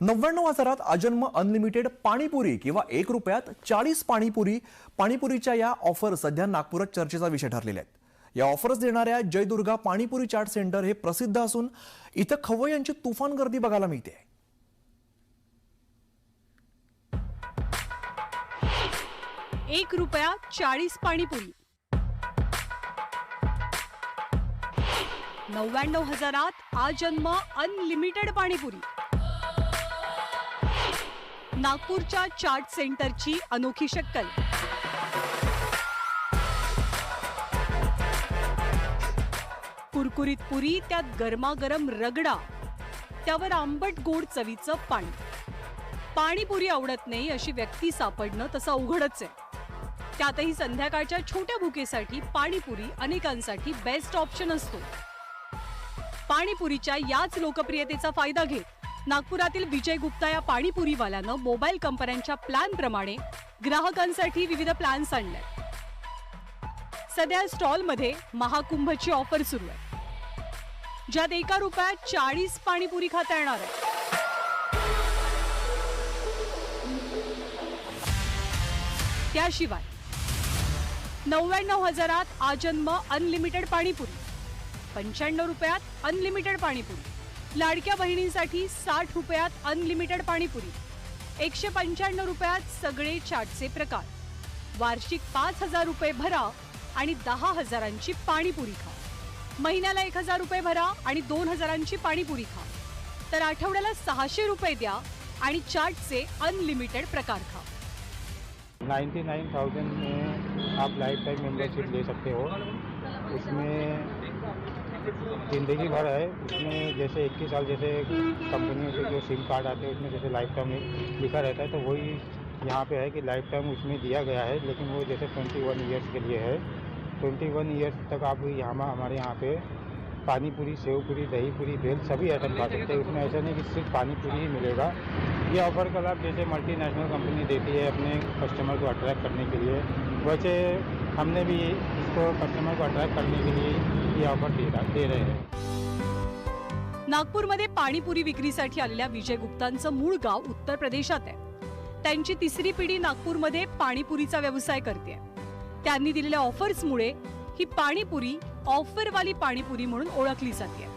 99,000 आजन्म अनलिमिटेड पाणीपुरी किंवा 1 रुपयात 40 पाणीपुरीच्या या ऑफर सध्या नागपुरात चर्चेचा विषय ठरलेल्या आहेत। या ऑफर्स देणाऱ्या जयदुर्गा पाणीपुरी चाट सेंटर हे प्रसिद्ध असून इथं खवय्यांची तुफान गर्दी बघायला मिळते। 1 रुपया 40 पाणीपुरी, 99,000 आजन्म अनलिमिटेड पाणीपुरी। नागपूरच्या चाट सेंटरची अनोखी शक्कल। कुरकुरीत पुरी, त्यात गरमागरम रगडा, त्यावर आंबट गोड चवीचं पाणी। पाणीपुरी आवडत नाही अशी व्यक्ती सापडणं तसं अवघडच आहे। त्यातही संध्याकाळच्या छोट्या भुकेसाठी पाणीपुरी अनेकांसाठी बेस्ट ऑप्शन असतो। पाणीपुरीच्या याच लोकप्रियतेचा फायदा घेत नागपुरातील विजय गुप्ता या पाणीपुरीवाल्यानं मोबाईल कंपन्यांच्या प्लॅन प्रमाणे ग्राहकांसाठी विविध प्लॅन्स आणले। सध्या स्टॉलमध्ये महाकुंभची ऑफर सुरू आहे, ज्यात 1 रुपयात 40 पाणीपुरी खाता येणार आहे। त्याशिवाय 99,000 आजन्म अनलिमिटेड पाणीपुरी, 95 रुपयात अनलिमिटेड पाणीपुरी, लाडक्या बहिणींसाठी 60 रुपयात अनलिमिटेड पाणीपुरी, 195 रुपयात सगळे चाटचे प्रकार, वार्षिक 5,000 रुपये भरा आणि 10,000ची पाणीपुरी खा, महिन्याला 1,000 रुपये भरा आणि 2,000ची पाणीपुरी खा, तर आठवड्याला 600 रुपये द्या आणि चाटचे अनलिमिटेड प्रकार खा। 99,000 में आप लाइफ टाइम मेंबरशिप ले सकते हो। उसमें ज़िंदगी भर है। उसमें जैसे 21 साल जैसे कंपनियों के जो सिम कार्ड आते हैं उसमें जैसे लाइफ टाइम लिखा रहता है, तो वही यहाँ पे है कि लाइफ टाइम उसमें दिया गया है, लेकिन वो जैसे 21 ईयर्स के लिए है। 21 ईयर्स तक आप हमारे यहाँ पे पानीपुरी, सेवपुरी, दही पूरी, भेल सभी आइटम खा सकते हैं। उसमें ऐसा नहीं कि सिर्फ पानीपुरी ही मिलेगा। ये ऑफ़र का लाभ जैसे मल्टीनेशनल कंपनी देती है अपने कस्टमर को अट्रैक्ट करने के लिए, वैसे हमने भी इसको कस्टमर को अट्रैक्ट करने के लिए ये ऑफर दे रहे हैं। नागपूरमध्ये पाणीपुरी विक्रीसाठी आलेल्या विजय गुप्तांचं मूळ गाव उत्तर प्रदेशात आहे। त्यांची 3री पिढी नागपूरमध्ये पाणीपुरीचा व्यवसाय करते। त्यांनी दिलेल्या ऑफर्समुळे ही पाणीपुरी ऑफरवाली पाणीपुरी म्हणून ओळखली जाते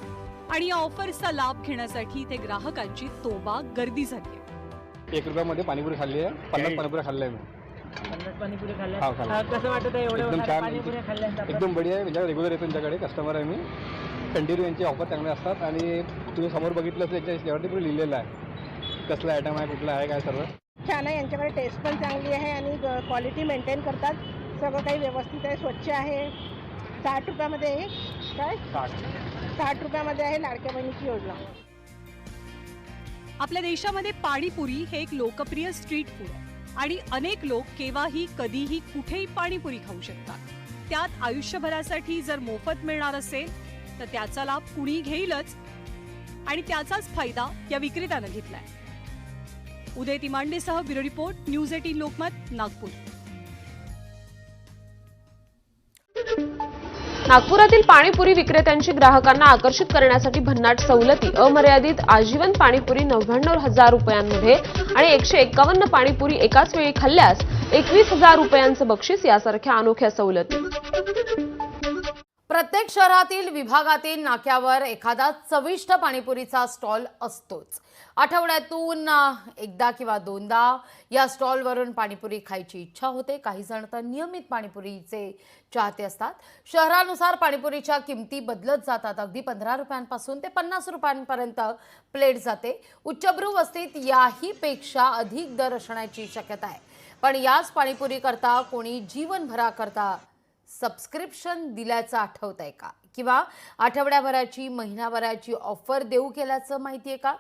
आणि या ऑफर्सचा लाभ घेण्यासाठी इथे ग्राहकांची तोबा गर्दी झाली आहे। 1 रुपयामध्ये पाणीपुरी खाल्ली आहे, 50 पाणीपुरी खाल्ल्या मी। 50 पाणीपुरी खाल्ल्या? हा, खाल्ल्या। कसं वाटत आहे एवढं एकदम छान, पाणीपुरी खाल्ल्या? एकदम बढिया आहे। म्हणजे रेग्युलर येतो त्यांच्याकडे, कस्टमर आहे मी। कंटिन्यू यांचे ऑफर चांगले असतात आणि तुम्ही समोर बघितलं असेल याच्यावरती पण लिहिलेलं आहे कसला आयटम आहे, कुठला आहे, काय सर्व छान आहे। यांच्याकडे टेस्ट पण चांगली आहे आणि क्वालिटी मेंटेन करतात, सगळं काही व्यवस्थित आहे, स्वच्छ आहे। 60 रुपयामध्ये आहे काय? 60 रुपयामध्ये आहे लाडक्या बहिणीची योजना। आपल्या देशामध्ये पाणीपुरी हे एक लोकप्रिय स्ट्रीट फूड आहे आणि अनेक लोक केव्हाही कधीही कुठेही पाणीपुरी खाऊ शकतात। त्यात आयुष्यभरासाठी जर मोफत मिळणार असेल तर त्याचा लाभ कुणी घेईलच आणि त्याचाच फायदा या विक्रेत्यानं घेतलाय। उदय तिमांडेसह bureau report, news 18 Lokmat, Nagpur. नागपुरातील पाणीपुरी विक्रेत्यांची ग्राहकांना आकर्षित करण्यासाठी भन्नाट सवलती, अमर्यादित आजीवन पाणीपुरी 99,000 रुपयांमध्ये आणि 151 पाणीपुरी एकाच वेळी खाल्ल्यास 21,000 रुपयांचं बक्षीस यासारख्या अनोख्या सवलती। प्रत्येक शहरातील विभागातील नाक्यावर एखादा चविष्ट पाणीपुरीचा स्टॉल असतोच। आठवड्यातून एकदा किंवा दोनदा या स्टॉलवरून पाणीपुरी खायची इच्छा होते। काही जण तर नियमित पाणीपुरीचे चाहते असतात। शहरानुसार पाणीपुरीच्या किमती बदलत जातात। अगदी 15 रुपयांपासून ते 50 रुपयांपर्यंत प्लेट जाते। उच्चभ्रू वस्तीत याही पेक्षा अधिक दर असण्याची शक्यता आहे। पण याच पाणीपुरी करता कोणी जीवनभराकरता सबस्क्रिप्शन दिल्याचं आठवतंय का? किंवा आठवड्याभराची, महिनाभराची ऑफर देऊ केल्याचं माहितीये का?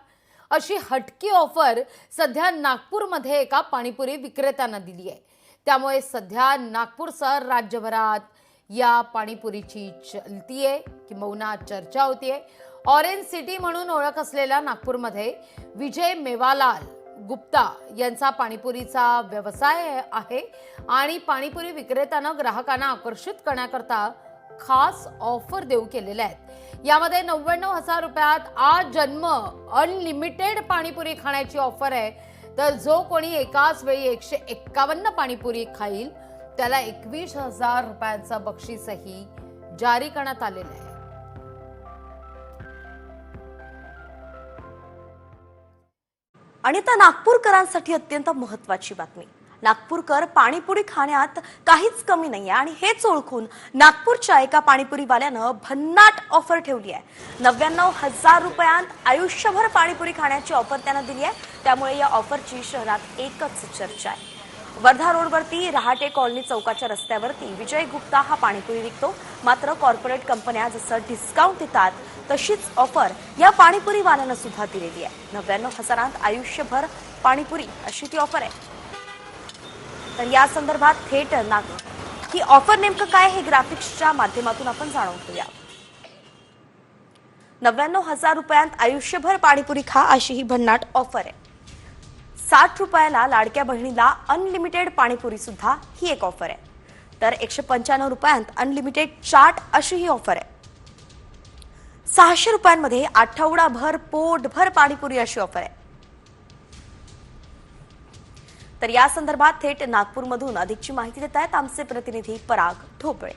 अशी हटकी ऑफर सध्या नागपूरमध्ये एका पाणीपुरी विक्रेत्यानं दिली आहे। त्यामुळे सध्या नागपूरसह राज्यभरात या पाणीपुरीची चलतीये, किंबहुना चर्चा होतीये। ऑरेंज सिटी म्हणून ओळख असलेल्या नागपूरमध्ये विजय मेवालाल गुप्ता यांचा पाणीपुरीचा व्यवसाय आहे आणि पाणीपुरी विक्रेत्यानं ग्राहकांना आकर्षित करण्याकरता खास ऑफर देऊ केलेल्या आहेत। यामध्ये 99,000 रुपयात आजन्म अनलिमिटेड पाणीपुरी खाण्याची ऑफर आहे, तर जो कोणी एकाच वेळी 151 पाणीपुरी खाईल त्याला 21,000 रुपयांचं बक्षीसही जारी करण्यात आलेलं आहे। आणि आता नागपूरकरांसाठी अत्यंत महत्त्वाची बातमी। नागपूरकर पाणीपुरी खाण्यात काहीच कमी नाहीये आणि हेच ओळखून नागपूरच्या एका पाणीपुरीवाल्यानं भन्नाट ऑफर ठेवली आहे। 99,000 रुपयांत आयुष्यभर पाणीपुरी खाण्याची ऑफर त्यानं दिली आहे। त्यामुळे या ऑफरची शहरात एकच चर्चा आहे। वर्धा रोडवरती रहाटे कॉलनी चौकाच्या रस्त्यावरती विजय गुप्ता हा पाणीपुरी विकतो। मात्र कॉर्पोरेट कंपन्या जसं डिस्काउंट देतात तशीच ऑफर या पाणीपुरीवाल्यानं सुद्धा दिलेली आहे। 99,000 आयुष्यभर पाणीपुरी अशी ती ऑफर आहे। तर या संदर्भात थेट ही ऑफर नेमकं काय हे ग्राफिक्सच्या माध्यमातून आपण जाणून घेऊया। 99,000 रुपयांत आयुष्यभर पाणीपुरी खा अशी ही भन्नाट ऑफर आहे। 60 रुपयाला लाडक्या बहिणीला अनलिमिटेड पाणीपुरी सुद्धा ही एक ऑफर आहे। तर 195 रुपयांत अनलिमिटेड चाट अशी ही ऑफर आहे। 600 रुपयांमध्ये आठवडाभर पोटभर पाणीपुरी अशी ऑफर आहे। तर या संदर्भात थेट नागपूरमधून अधिकची माहिती देत आहेत आमचे प्रतिनिधी पराग ढोबळे।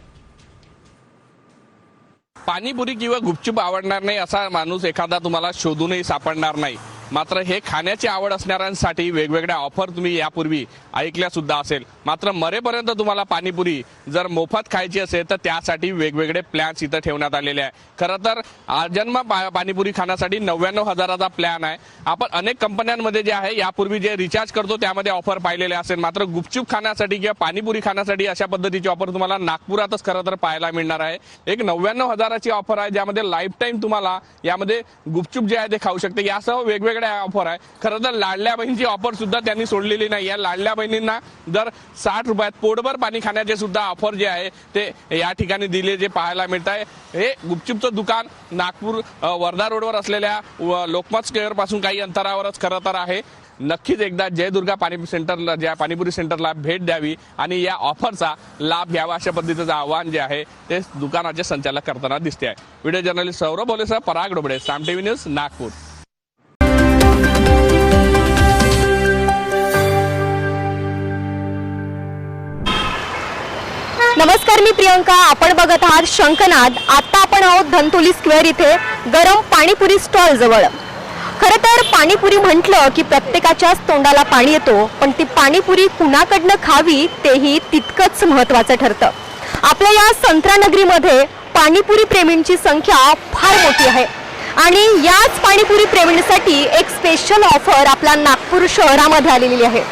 पाणीपुरी किंवा गुपचूप आवडणार नाही असा माणूस एखादा तुम्हाला शोधूनही सापडणार नाही। मात्र हे खाण्याची आवड असणाऱ्यांसाठी वेगवेगळ्या ऑफर तुम्ही यापूर्वी ऐकल्या सुद्धा असेल। मात्र मरेपर्यंत तुम्हाला पाणीपुरी जर मोफत खायची असेल तर त्यासाठी वेगवेगळे प्लॅन्स इथं ठेवण्यात आलेले आहे। खरं तर आजन्म पाणीपुरी खाण्यासाठी 99,000चा प्लॅन आहे। आपण अनेक कंपन्यांमध्ये जे आहे यापूर्वी जे रिचार्ज करतो त्यामध्ये ऑफर पाहिलेले असेल। मात्र गुपचूप खाण्यासाठी किंवा पाणीपुरी खाण्यासाठी अशा पद्धतीची ऑफर तुम्हाला नागपुरातच खरं तर पाहायला मिळणार आहे। एक 99,000ची ऑफर आहे ज्यामध्ये लाईफ टाईम तुम्हाला यामध्ये गुपचूप जे आहे ते खाऊ शकते। यासह वेगवेगळे ऑफर आहे। खरं तर लाडल्या बहिणीची ऑफर सुद्धा त्यांनी सोडलेली नाही आहे। लाडल्या बहिणींना दर 60 रुपयात पोटभर पाणी खाण्याचे सुद्धा ऑफर जे आहे ते या ठिकाणी दिले जे पाहायला मिळत आहे। हे गुपचूपचं दुकान नागपूर वर्धा रोडवर असलेल्या लोकमत स्क्वेअर पासून काही अंतरावरच खरं तर आहे। नक्कीच एकदा जयदुर्गा पाणीपुरी सेंटरला भेट द्यावी आणि या ऑफरचा लाभ घ्यावा अशा पद्धतीचं आवाहन जे आहे ते दुकानाचे संचालक करताना दिसते आहे। व्हिडिओ जर्नलिस्ट सौरभ बोलेसह पराग डोबळे, साम टीव्ही न्यूज, नागपूर। नमस्कार, मी प्रियंका, आपण बघत आहात शंखनाद। आता आपण आहोत धनतोली स्क्वेअर इथे गरम पाणीपुरी स्टॉल जवळ। खरं तर पाणीपुरी म्हटलं की प्रत्येकाच्याच तोंडाला पाणी येतो, पण ती पाणीपुरी कुणाकडनं खावी तेही तितकंच महत्त्वाचं ठरतं। आपल्या या संत्रानगरीमध्ये पाणीपुरी प्रेमींची संख्या फार मोठी आहे आणि याच पाणीपुरी प्रेमींसाठी एक स्पेशल ऑफर आपल्या नागपूर शहरामध्ये आलेली आहे।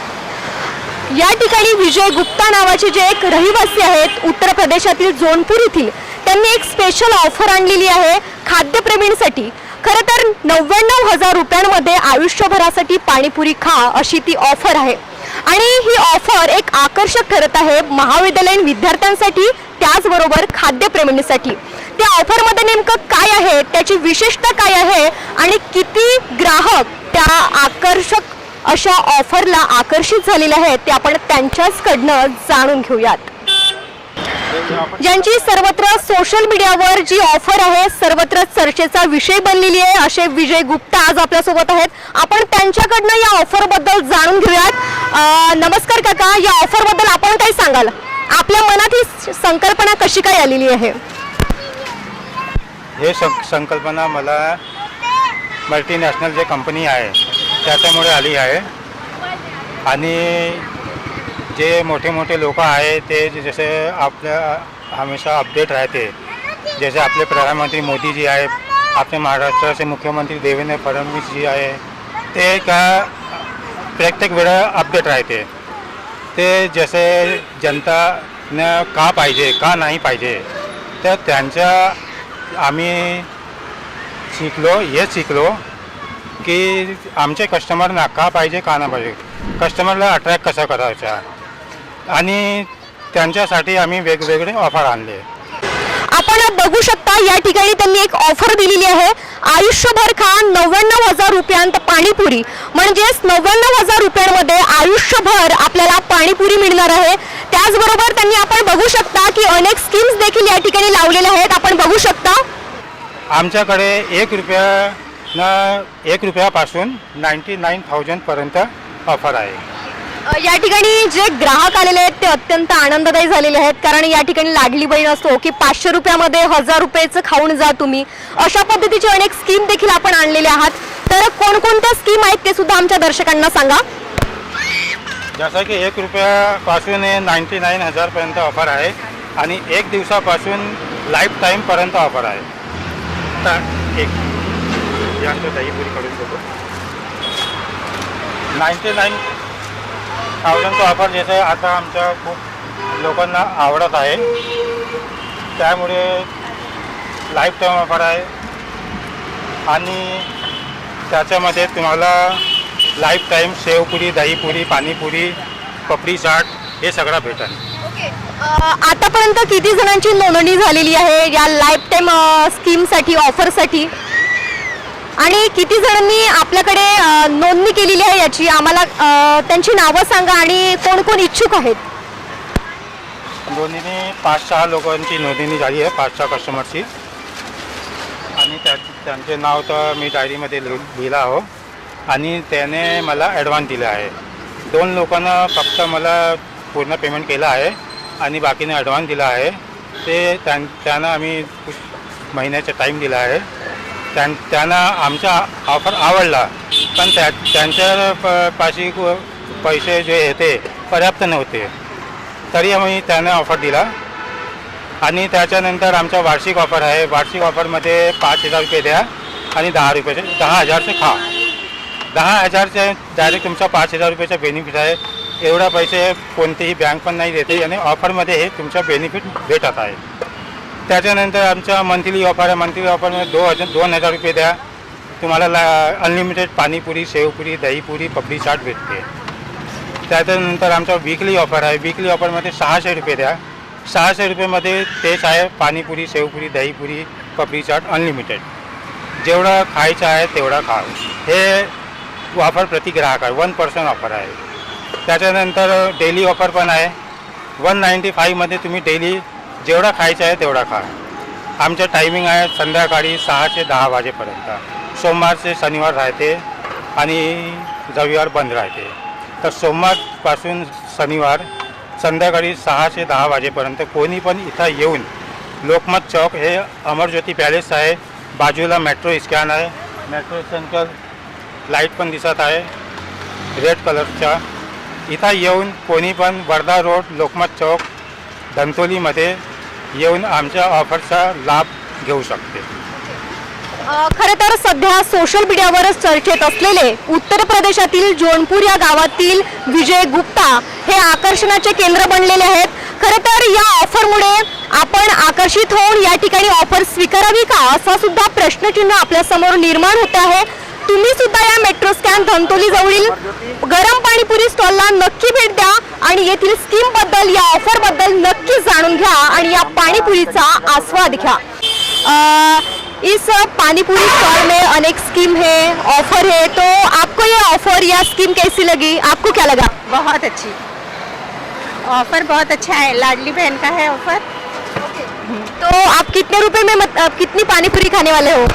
या ठिकाणी विजय गुप्ता नावाचे जे एक रहिवासी आहेत उत्तर प्रदेशातील जोनपूर येथील, त्यांनी एक स्पेशल ऑफर आणलेली आहे खाद्यप्रेमींसाठी। खरं तर 99,000 रुपयांमध्ये आयुष्यभरासाठी पाणीपुरी खा अशी ती ऑफर आहे आणि ही ऑफर एक आकर्षक ठरत आहे महाविद्यालयीन विद्यार्थ्यांसाठी, त्याचबरोबर खाद्यप्रेमींसाठी। त्या ऑफरमध्ये नेमकं काय आहे, त्याची विशेषता काय आहे आणि किती ग्राहक त्या आकर्षक अशा ऑफरला आकर्षित झालेले आहेत ते आपण त्यांच्याचकडनं जाणून घेऊयात। ज्यांची सर्वत्र सोशल मीडियावर जी ऑफर आहे सर्वत्र चर्चेचा विषय बनलेली आहे असे विजय गुप्ता आज आपल्या सोबत आहेत। आपण त्यांच्याकडनं या ऑफर बद्दल जाणून घेऊयात। नमस्कार काका, या ऑफर बद्दल आपण काय सांगाल? आपल्या मनात ही संकल्पना कशी काय आलेली आहे? हे संकल्पना मला मल्टीनॅशनल जे कंपनी आहे त्याच्यामुळे आली आहे आणि जे मोठे मोठे लोक आहे ते जसे आपल्या हमेशा अपडेट राहते, जैसे आपले प्रधानमंत्री मोदी जी आहे, आपले महाराष्ट्राचे मुख्यमंत्री देवेंद्र फडणवीस जी आहे, ते का प्रत्येक वेळा अपडेट राहते। ते जसे जनतानं का पाहिजे का नाही पाहिजे तर त्यांच्या आम्ही शिकलो की आमचे कस्टमरना का पाहिजे का नाही पाहिजे, कस्टमरला अट्रॅक्ट कसा करायचा आणि त्यांच्यासाठी आम्ही वेगवेगळे ऑफर आणले। आपण बघू शकता या ठिकाणी त्यांनी एक ऑफर दिलेली आहे, आयुष्यभर खा 99,000 रुपयांत पाणीपुरी, म्हणजेच 99,000 रुपयांमध्ये आयुष्यभर आपल्याला पाणीपुरी मिळणार आहे। त्याचबरोबर त्यांनी आपण बघू शकता की अनेक स्कीम्स देखील या ठिकाणी लावलेल्या आहेत. आपण बघू शकता आमच्याकडे 1 रुपयापासून 99,000 पर्यंत ऑफर आहे. या ठिकाणी जे ग्राहक आलेले आहेत ते अत्यंत आनंददायी झालेले आहेत, कारण या ठिकाणी लाडली बहीण असतो की 500 रुपयामध्ये 1000 रुपयाचं खाऊन जा तुम्ही, अशा पद्धतीचे अनेक स्कीम देखील आपण आणलेले आहात. तर कोणकोणत्या स्कीम आहेत ते सुद्धा आमच्या दर्शकांना सांगा. जसं की 1 रुपयापासून 99,000 पर्यंत ऑफर आहे आणि 1 दिवसापासून लाईफ टाईमपर्यंत ऑफर आहे. तर एक यांचं दहीपुरी करून देतो. 99,000 ऑफर जसं आता आमच्या खूप लोकांना आवडत आहे, त्यामुळे लाईफ टाईम ऑफर आहे आणि त्याच्यामध्ये तुम्हाला लाईफ टाईम शेवपुरी, दहीपुरी, पाणीपुरी, पपडी चाट हे सगळं भेटेल. आतापर्यंत किती जणांची नोंदणी झालेली आहे या लाईफ टाईम स्कीमसाठी, ऑफरसाठी, आणि किती जणांनी आपल्याकडे नोंदणी केलेली आहे याची आम्हाला त्यांची नावं सांगा आणि कोण कोण इच्छुक आहेत? नोंदणी 5-6 लोकांची नोंदणी झाली आहे, 5-6 कस्टमरची, आणि त्यांचे नाव तर मी डायरीमध्ये लिहिलं आहो आणि त्याने मला ॲडव्हान्स दिला आहे. 2 लोकांना फक्त मला पूर्ण पेमेंट केलं आहे आणि बाकीने ॲडव्हान्स दिला आहे. ते त्यांना आम्ही महिन्याचा टाईम दिला आहे. त्यांना आमचा ऑफर आवडला, पण त्यांच्या पाशी पैसे जे होते पर्याप्त नव्हते, तरी आम्ही त्यांना ऑफर दिला. आणि त्याच्यानंतर आमचा वार्षिक ऑफर आहे. वार्षिक ऑफरमध्ये 5,000 रुपये द्या आणि 10,000चे खा. 10,000चे डायरेक्ट तुमचा 5,000 रुपयाचा बेनिफिट आहे. एवढा पैसे कोणतीही बँक पण नाही देते आणि ऑफरमध्ये हे तुमचा बेनिफिट भेटत आहे. त्याच्यानंतर आमचा मंथली ऑफर आहे. मंथली ऑफरमध्ये 2,000 रुपये द्या, तुम्हाला अनलिमिटेड पाणीपुरी, शेवपुरी, दहीपुरी, पपडी चाट भेटते. त्याच्यानंतर आमचा वीकली ऑफर आहे. वीकली ऑफरमध्ये 600 रुपये द्या. 600 रुपयेमध्ये तेच आहे, पाणीपुरी, शेवपुरी, दहीपुरी, पपडी चाट अनलिमिटेड. जेवढं खायचं आहे तेवढा खा. हे ऑफर प्रति ग्राहक आहे. 1% ऑफर आहे. त्याच्यानंतर डेली ऑफर पण आहे. 195मध्ये तुम्ही डेली जेवढा खायचं आहे तेवढा खा. आमचं टायमिंग आहे संध्याकाळी 6 ते 10 वाजेपर्यंत. सोमवार ते शनिवार राहते आणि रविवार बंद राहते. तर सोमवारपासून शनिवार संध्याकाळी 6 ते 10 वाजेपर्यंत कोणी पण इथं येऊन, लोकमत चौक हे अमरज्योती पॅलेस आहे, बाजूला मेट्रो स्टँड आहे. मेट्रो स्टँडच्या लाईट पण दिसत आहे रेड कलरच्या. इथं येऊन कोणी पण वर्धा रोड, लोकमत चौक, धंतोलीमध्ये येऊन आमच्या ऑफरचा लाभ घेऊ शकते. खरं तर सध्या सोशल मीडियावरच चर्चेत असलेले उत्तर प्रदेशातील जौनपूर या गावातील विजय गुप्ता हे आकर्षणाचे केंद्र बनलेले आहेत. खरं तर या ऑफरमुळे आपण आकर्षित होऊन या ठिकाणी ऑफर स्वीकारावी का, असा सुद्धा प्रश्नचिन्ह आपल्या समोर निर्माण होत आहे. तुम्ही सुद्धा या मेट्रो स्टँड धंतोली जवळील गरम पाणीपुरी स्टॉलला नक्की भेट द्या आणि येथील स्कीम बद्दल, या ऑफर बद्दल नक्की जाणून घ्या आणि या पाणीपुरीचा आस्वाद घ्या. इस पानीपुरी स्टॉल में अनेक स्कीम है, ऑफर है, तो आपको ये ऑफर या स्कीम कैसी लगी, आपको क्या लगा? बहुत अच्छी ऑफर, बहुत अच्छा है. लाडली बहन का है ऑफर. तो आप कितने रुपए में कितनी पानीपुरी खाने वाले हो?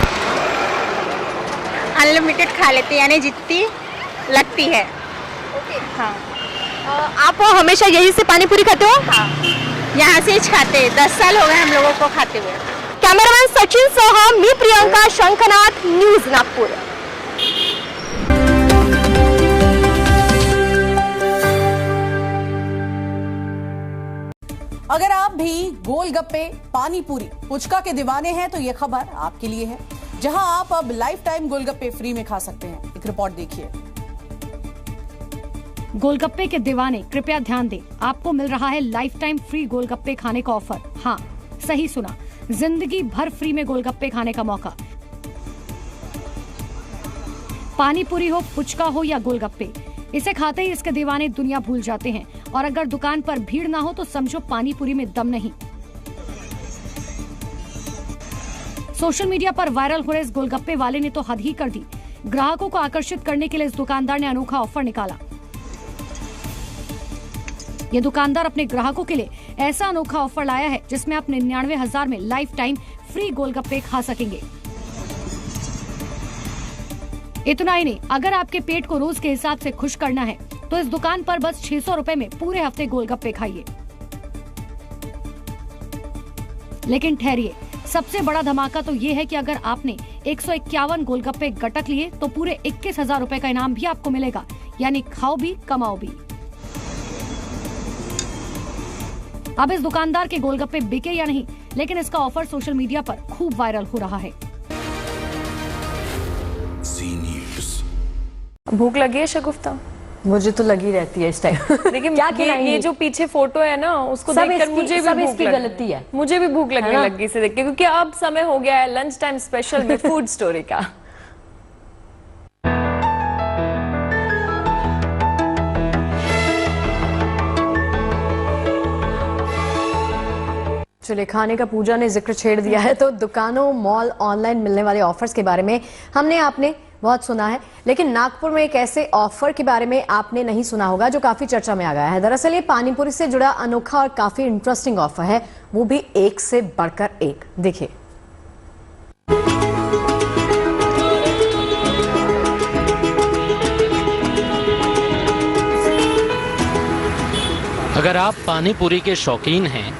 अनलिमिटेड खा लेते, यानी जितनी लगती है. हाँ. आप हमेशा यही से पानीपुरी खाते हो? हाँ, यहाँ से ही खाते हैं. 10 साल हो गए हम लोगों को खाते हुए. कॅमेरामॅन सचिन सह मी प्रियंका शंखनाथ, न्यूज नागपूर. अगर आप भी गोलगप्पे, पानी पूरी, पुचका के दीवाने हैं तो ये खबर आपके लिए है, जहां आप अब लाइफ टाइम गोलगप्पे फ्री में खा सकते हैं. एक रिपोर्ट देखिए. गोलगप्पे के दीवाने कृपया ध्यान दें, आपको मिल रहा है लाइफ टाइम फ्री गोलगप्पे खाने का ऑफर. हाँ, सही सुना, जिंदगी भर फ्री में गोलगप्पे खाने का मौका. पानी पूरी हो, पुचका हो या गोलगप्पे, इसे खाते ही इसके दीवाने दुनिया भूल जाते हैं. और अगर दुकान पर भीड़ ना हो तो समझो पानी पूरी में दम नहीं. सोशल मीडिया पर वायरल हो रहे इस गोलगप्पे वाले ने तो हद ही कर दी. ग्राहकों को आकर्षित करने के लिए इस दुकानदार ने अनोखा ऑफर निकाला. ये दुकानदार अपने ग्राहकों के लिए ऐसा अनोखा ऑफर लाया है जिसमें आप 99,000 में लाइफ टाइम फ्री गोलगप्पे खा सकेंगे। इतना ही नहीं, अगर आपके पेट को रोज के हिसाब से खुश करना है तो इस दुकान पर बस 600 रुपए में पूरे हफ्ते गोलगप्पे खाइए। लेकिन ठहरिए, सबसे बड़ा धमाका तो ये है कि अगर आपने 151 गोलगप्पे गटक लिए तो पूरे 21,000 रुपए का इनाम भी आपको मिलेगा, यानी खाओ भी कमाओ भी। अब इस दुकानदार के गोलगप्पे बिके या नहीं, लेकिन इसका ऑफर सोशल मीडिया पर खूब वायरल हो रहा है। भूख लगी है शगुफ्ता? मुझे तो लगी रहती है इस टाइम। लेकिन क्या ये जो पीछे फोटो है ना, उसको देखकर मुझे भी भूख गलती है। मुझे भी भूख लगने लगी इसे देख के, क्योंकि अब समय हो गया है लंच टाइम स्पेशल में फूड स्टोरी का। चलिए, खाने का पूजा ने जिक्र छेड़ दिया है तो दुकानों, मॉल, ऑनलाइन मिलने वाले ऑफर्स के बारे में हमने आपने बहुत सुना है, लेकिन नागपुर में एक ऐसे ऑफर के बारे में आपने नहीं सुना होगा जो काफी चर्चा में आ गया है। दरअसल ये पानीपुरी से जुड़ा अनोखा और काफी इंटरेस्टिंग ऑफर है, वो भी एक से बढ़कर एक। देखिए, अगर आप पानीपुरी के शौकीन हैं,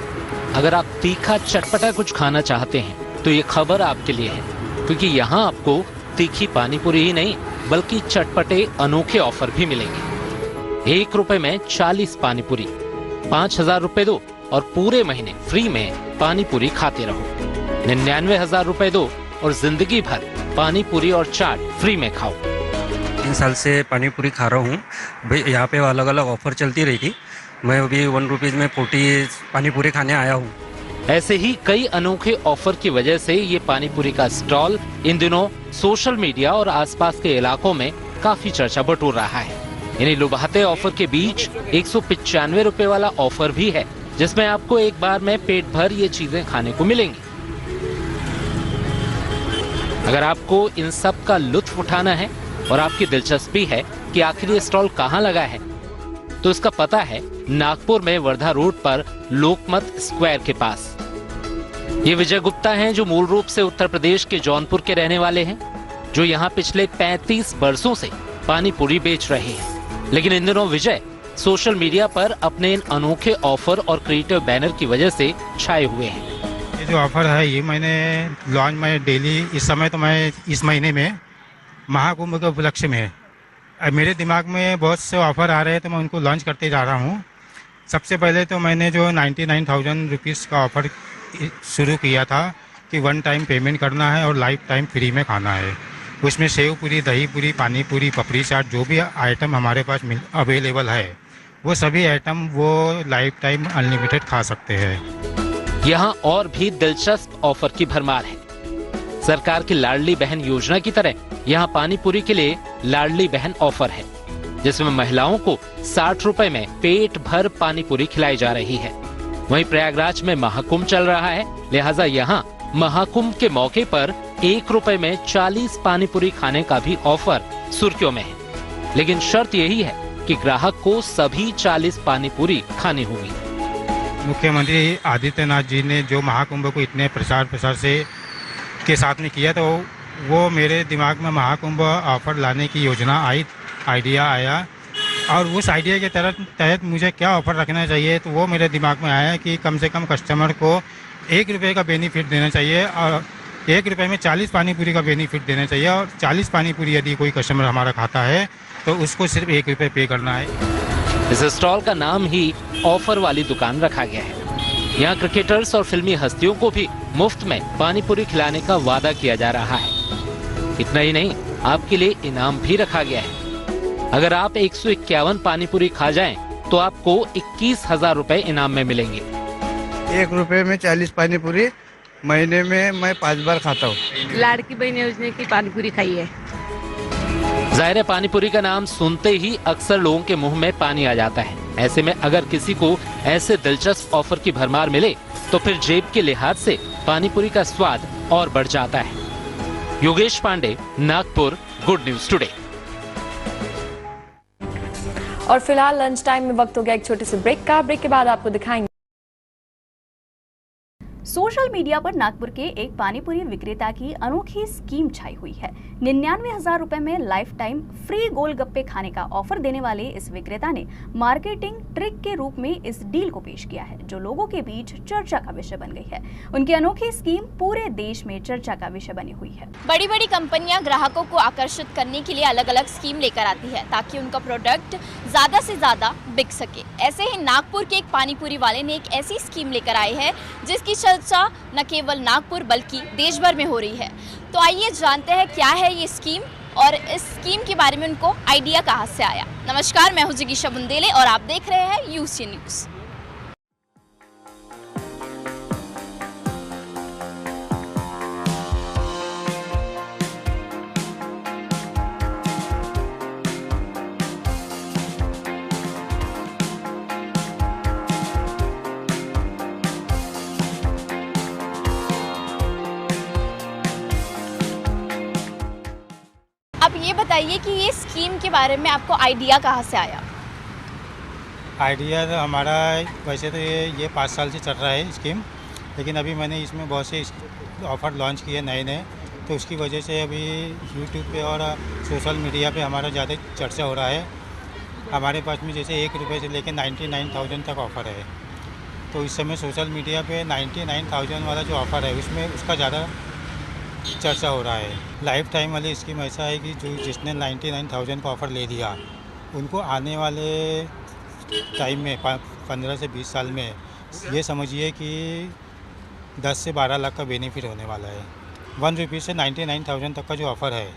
अगर आप तीखा चटपटा कुछ खाना चाहते हैं तो ये खबर आपके लिए है, क्योंकि यहाँ आपको तीखी पानीपुरी ही नहीं बल्कि चटपटे अनोखे ऑफर भी मिलेंगे। 1 रुपए में 40 पानीपुरी, 5,000 रुपए दो और पूरे महीने फ्री में पानीपुरी खाते रहो। 99,000 रुपए दो और जिंदगी भर पानीपुरी और चाट फ्री में खाओ। 3 साल से पानीपुरी खा रहा हूँ भाई, यहाँ पे अलग अलग ऑफर चलती रही थी। मैं अभी 1 रुपीज में 40 पानीपुरी खाने आया हूँ। ऐसे ही कई अनोखे ऑफर की वजह से ये पानीपुरी का स्टॉल इन दिनों सोशल मीडिया और आसपास के इलाकों में काफी चर्चा बटोर रहा है। इन्हीं लुभाते ऑफर के बीच 195 रुपए वाला ऑफर भी है, जिसमें आपको एक बार में पेट भर ये चीजें खाने को मिलेंगी। अगर आपको इन सब का लुत्फ उठाना है और आपकी दिलचस्पी है कि आखिर ये स्टॉल कहाँ लगा है, तो इसका पता है नागपुर में वर्धा रोड पर लोकमत स्क्वायर के पास। ये विजय गुप्ता हैं, जो मूल रूप से उत्तर प्रदेश के जौनपुर के रहने वाले हैं, जो यहाँ पिछले 35 वर्षों से पानीपुरी बेच रहे हैं। लेकिन इन दिनों विजय सोशल मीडिया पर अपने इन अनोखे ऑफर और क्रिएटिव बैनर की वजह से छाए हुए हैं। ये जो ऑफर है ये मैंने लॉन्च में डेली, इस समय तो मैं इस महीने में महाकुंभ के उपलक्ष्य में मेरे दिमाग में बहुत से ऑफर आ रहे हैं तो मैं उनको लॉन्च करते जा रहा हूँ। सबसे पहले तो मैंने जो 99,000 रुपीज़ का ऑफर शुरू किया था कि 1 टाइम पेमेंट करना है और लाइफ टाइम फ्री में खाना है। उसमें सेव पूरी, दही पूरी, पानी पूरी, पपड़ी चाट, जो भी आइटम हमारे पास अवेलेबल है वो सभी आइटम वो लाइफ टाइम अनलिमिटेड खा सकते हैं। यहाँ और भी दिलचस्प ऑफर की भरमार है। सरकार की लाडली बहन योजना की तरह यहाँ पानीपुरी के लिए लाडली बहन ऑफर है, जिसमें महिलाओं को 60 रुपए में पेट भर पानीपुरी खिलाई जा रही है। वहीं प्रयागराज में महाकुंभ चल रहा है, लिहाजा यहाँ महाकुंभ के मौके पर 1 रुपए में 40 पानीपुरी खाने का भी ऑफर सुर्खियों में है। लेकिन शर्त यही है कि ग्राहक को सभी 40 पानीपुरी खानी होगी। मुख्यमंत्री आदित्यनाथ जी ने जो महाकुंभ को इतने प्रसार से के साथ में किया, तो वो मेरे दिमाग में महाकुंभ ऑफर लाने की योजना आइडिया आया और उस आइडिया के तहत मुझे क्या ऑफर रखना चाहिए, तो वो मेरे दिमाग में आया कि कम से कम कस्टमर को 1 रुपये का बेनिफिट देना चाहिए और 1 रुपये में 40 पानीपुरी का बेनिफिट देना चाहिए। और 40 पानीपुरी यदि कोई कस्टमर हमारा खाता है तो उसको सिर्फ 1 रुपये पे करना है। इस स्टॉल का नाम ही ऑफर वाली दुकान रखा गया है। यहाँ क्रिकेटर्स और फिल्मी हस्तियों को भी मुफ्त में पानीपुरी खिलाने का वादा किया जा रहा है। इतना ही नहीं, आपके लिए इनाम भी रखा गया है। अगर आप 151 पानीपुरी खा जाएं, तो आपको 21,000 रुपए इनाम में मिलेंगे। 1 रुपये में 40 पानीपुरी, महीने में मैं 5 बार खाता हूँ। लाड़की बहन योजना की पानीपुरी खाई है। जाहिर है, पानीपुरी का नाम सुनते ही अक्सर लोगों के मुंह में पानी आ जाता है। ऐसे में अगर किसी को ऐसे दिलचस्प ऑफर की भरमार मिले तो फिर जेब के लिहाज से पानीपुरी का स्वाद और बढ़ जाता है। Yogesh Pandey, Nagpur, good news today. और फिलहाल लंच टाइम में वक्त हो गया एक छोटे से ब्रेक का। ब्रेक के बाद आपको दिखाएंगे। सोशल मीडिया पर नागपुर के एक पानीपुरी विक्रेता की अनोखी स्कीम छाई हुई है। 99,000 रुपए में लाइफ टाइम फ्री गोलगप्पे खाने का ऑफर देने वाले इस विक्रेता ने मार्केटिंग ट्रिक के रूप में इस डील को पेश किया है, जो लोगों के बीच चर्चा का विषय बन गई है। उनकी अनोखी स्कीम पूरे देश में चर्चा का विषय बनी हुई है। बड़ी बड़ी कंपनियां ग्राहकों को आकर्षित करने के लिए अलग अलग स्कीम लेकर आती है ताकि उनका प्रोडक्ट ज्यादा से ज्यादा बिक सके। ऐसे ही नागपुर के एक पानीपुरी वाले ने एक ऐसी स्कीम लेकर आए हैं जिसकी चर्चा न केवल नागपुर बल्कि देश भर में हो रही है। तो आइए जानते हैं क्या है ये स्कीम और इस स्कीम के बारे में उनको आइडिया कहां से आया। नमस्कार, मैं हूं जिगीशा बुंदेले और आप देख रहे हैं यूसी न्यूज़। आप ये बताइए कि ये स्कीम के बारे में आपको आइडिया कहाँ से आया? आइडिया तो हमारा वैसे तो ये 5 साल से चल रहा है स्कीम, लेकिन अभी मैंने इसमें बहुत से ऑफ़र लॉन्च किए नए, तो उसकी वजह से अभी यूट्यूब पे और सोशल मीडिया पे हमारा ज़्यादा चर्चा हो रहा है। हमारे पास में जैसे 1 रुपये से लेकर 99,000 तक ऑफ़र है, तो इस समय सोशल मीडिया पे 99,000 वाला जो ऑफ़र है उसमें उसका ज़्यादा चर्चा हो रहा है। लाइफ टाइम वाली स्कीम ऐसा है कि जो जिसने 99,000 का ऑफ़र ले लिया उनको आने वाले टाइम में 15 से 20 साल में ये समझिए कि 10 से 12 लाख का बेनिफिट होने वाला है। 1 रुपये से 99,000 तक का जो ऑफ़र है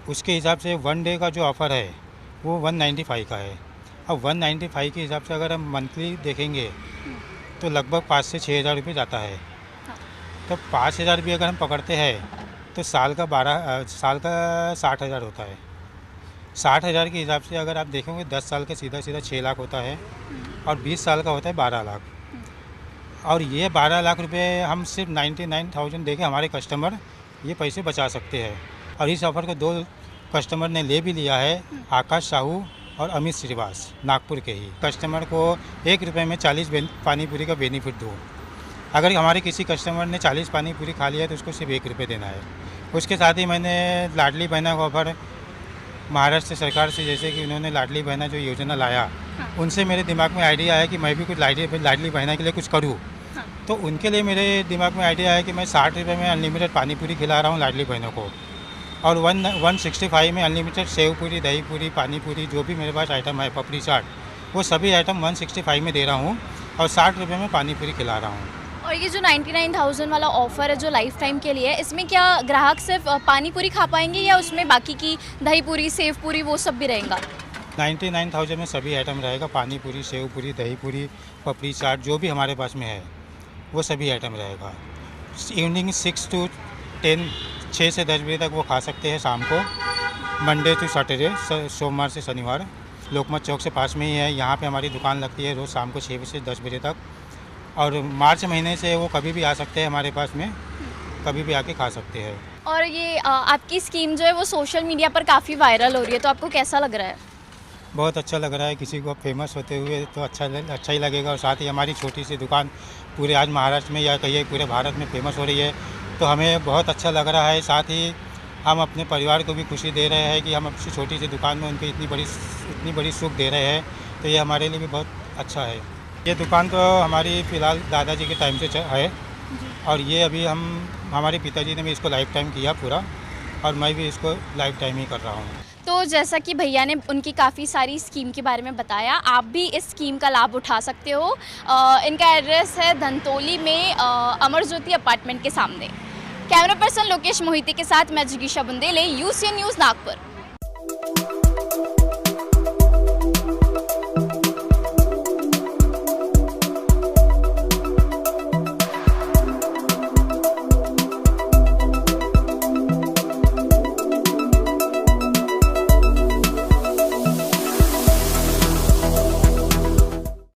उसके हिसाब से 1 डे का जो ऑफ़र है वो 195 का है। अब 195 के हिसाब से अगर हम मंथली देखेंगे तो लगभग 5 से 6,000 रुपये जाता है। तो 5,000 भी अगर हम पकड़ते हैं तो साल का 60,000 होता है। 60,000 के हिसाब से अगर आप देखेंगे 10 साल का सीधा 6 लाख होता है और 20 साल का होता है 12 लाख। और ये 12 लाख रुपए हम सिर्फ 99,000 देके हमारे कस्टमर ये पैसे बचा सकते हैं। और इस ऑफ़र को 2 कस्टमर ने ले भी लिया है, आकाश साहू और अमित श्रीवास, नागपुर के ही। कस्टमर को 1 रुपये में 40 पानीपुरी का बेनिफिट दो। अगर हमारे किसी कस्टमर ने 40 पानीपुरी खा लिया तो उसको सिर्फ 1 रुपये देना है। उसके साथ ही मैंने लाडली बहना का ऑफ़र महाराष्ट्र सरकार से, जैसे कि उन्होंने लाडली बहना जो योजना लाया, उनसे मेरे दिमाग में आइडिया है कि मैं भी कुछ लाडली बहना के लिए कुछ करूँ। तो उनके लिए मेरे दिमाग में आइडिया है कि मैं 60 रुपये में अनलिमिटेड पानीपुरी खिला रहा हूँ लाडली बहनों को, और 165 में अनलिमिटेड सेव पूरी, दही पूरी, पानीपुरी, जो भी मेरे पास आइटम है, पपड़ी चाट, वो सभी आइटम 165 में दे रहा हूँ और 60 रुपये में पानीपुरी खिला रहा हूँ। और ये जो 99,000 वाला ऑफ़र है जो लाइफ टाइम के लिए, इसमें क्या ग्राहक सिर्फ पानी पूरी खा पाएंगे या उसमें बाकी की दही पूरी, सेव पूरी वो सब भी रहेगा? 99,000 में सभी आइटम रहेगा। पानी पूरी, सेव पूरी, दही पूरी, पपड़ी चाट, जो भी हमारे पास में है वो सभी आइटम रहेगा। इवनिंग 6 to 10, 6 से 10 बजे तक वो खा सकते हैं शाम को, मंडे टू सैटरडे, सोमवार से शनिवार। लोकमत चौक से पास में ही है, यहाँ पे हमारी दुकान लगती है रोज़ शाम को 6 से 10 बजे तक। और मार्च महीने से वो कभी भी आ सकते हैं हमारे पास में, कभी भी आके खा सकते हैं। और ये आपकी स्कीम जो है वो सोशल मीडिया पर काफ़ी वायरल हो रही है, तो आपको कैसा लग रहा है? बहुत अच्छा लग रहा है। किसी को फेमस होते हुए तो अच्छा ही लगेगा। और साथ ही हमारी छोटी सी दुकान पूरे आज महाराष्ट्र में या कहिए पूरे भारत में फेमस हो रही है, तो हमें बहुत अच्छा लग रहा है। साथ ही हम अपने परिवार को भी खुशी दे रहे हैं कि हम अपनी छोटी सी दुकान में उनको इतनी बड़ी सुख दे रहे हैं, तो ये हमारे लिए भी बहुत अच्छा है। ये दुकान तो हमारी फ़िलहाल दादाजी के टाइम से है, और ये अभी हमारे पिताजी ने भी इसको लाइफ टाइम किया पूरा, और मैं भी इसको लाइफ टाइम ही कर रहा हूँ। तो जैसा कि भैया ने उनकी काफ़ी सारी स्कीम के बारे में बताया, आप भी इस स्कीम का लाभ उठा सकते हो। इनका एड्रेस है धंतोली में अमर ज्योति अपार्टमेंट के सामने। कैमरा पर्सन लोकेश मोहिती के साथ मैं जिगीशा बुंदेले, यूसी न्यूज़ नागपुर।